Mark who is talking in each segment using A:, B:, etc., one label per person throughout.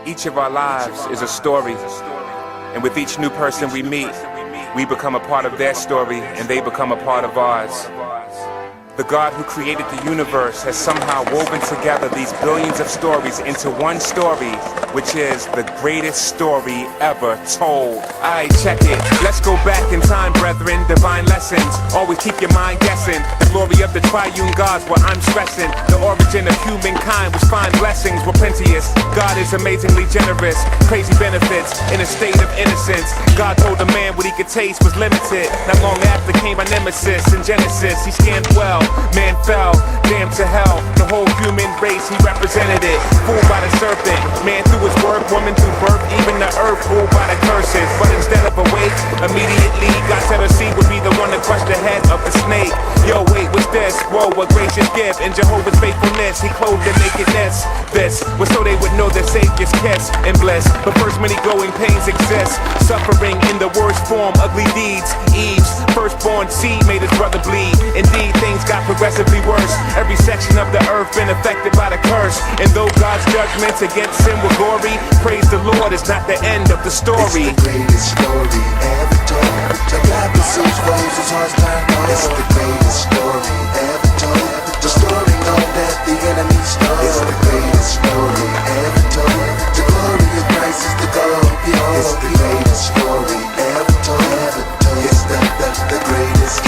A: Each of our lives is a story, and with each new person we meet, we become a part of their story and they become a part of ours. The God who created the universe has somehow woven together these billions of stories into one story, which is the greatest story ever told. Alright, check it. Let's go back in time, brethren. Divine lessons. Always keep your mind guessing. The glory of the triune God's what I'm stressing. The origin of humankind was fine blessings were plenteous. God is amazingly generous. Crazy benefits in a state of innocence. God told a man what he could taste was limited. Not long after came my nemesis in Genesis. He scanned well. Man fell, damn to hell. The whole human race, he represented it. Fooled by the serpent, man through his work, woman through birth, even the earth ruled by the curses. But instead of awake, immediately God said a seed would be the one to crush the head of the snake. Yo, wait, what's this? Whoa, a gracious gift in Jehovah's faithfulness. He clothed their nakedness. This was so they would know their Savior's kiss and bliss. But first many growing pains exist. Suffering in the worst form, ugly deeds. Eve's firstborn seed made his brother bleed. Indeed, things got progressively worse. Every section of the earth been affected by the curse. And though God's judgments against sin were gory, praise the Lord, it's not the end of the story.
B: It's the greatest story ever told. The God pursues foes, his heart's turned cold. It's the greatest story ever told. The story known that the enemy stole. It's the greatest story ever told. The glory of Christ is the goal. It's the greatest story ever told. It's the greatest.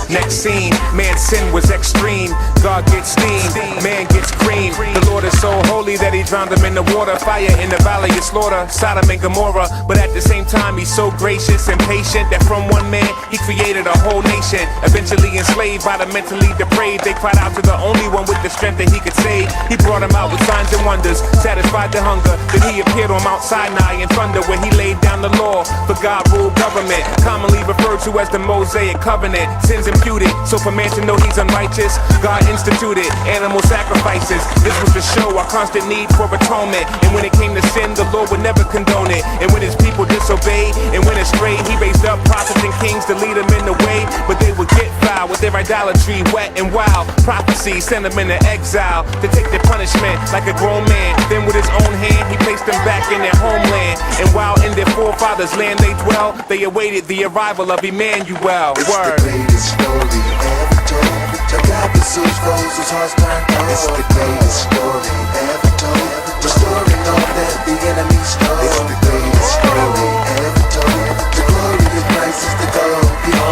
A: Next scene, man's sin was extreme. God gets steamed, man gets cream. The Lord is so holy that he drowned him in the water. Fire in the valley of slaughter, Sodom and Gomorrah. But at the same time, he's so gracious and patient that from one man, he created a whole nation. Eventually enslaved by the mentally depraved, they cried out to the only one with the strength that he could save. He brought them out with signs and wonders, satisfied the hunger. Then he appeared on Mount Sinai in thunder, where he laid down the law for God-ruled government, commonly referred to as the Mosaic covenant. Sins imputed, so for man to know he's unrighteous, God instituted animal sacrifices. This was to show our constant need for atonement. And when it came to sin, the Lord would never condone it. And when his people disobeyed and went astray, he raised up prophets and kings to lead them in the way. But they would get foul with their idolatry, wet and wild. Prophecy sent them into exile to take their punishment like a grown man. Then with his own hand, he placed them back in their homeland. And while in their forefathers' land they dwell, they awaited the arrival of Emmanuel.
B: It's the greatest story ever told. The God pursues foes, his heart's turned cold. It's the greatest story ever told. The story known that the enemy stole. It's the greatest story ever told. The glory of Christ is the goal.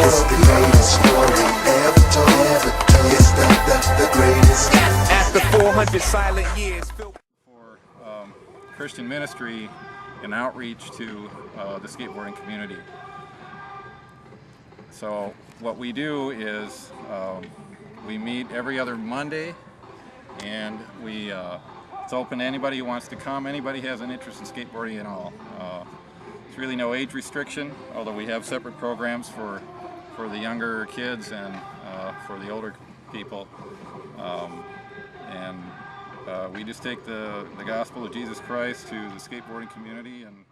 B: It's the greatest story ever told. It's the greatest.
A: After 400 silent years.
C: For Christian ministry and outreach to the skateboarding community. So what we do is we meet every other Monday, and it's open to anybody who wants to come. Anybody has an interest in skateboarding at all. There's really no age restriction, although we have separate programs for the younger kids and for the older people. We just take the gospel of Jesus Christ to the skateboarding community. And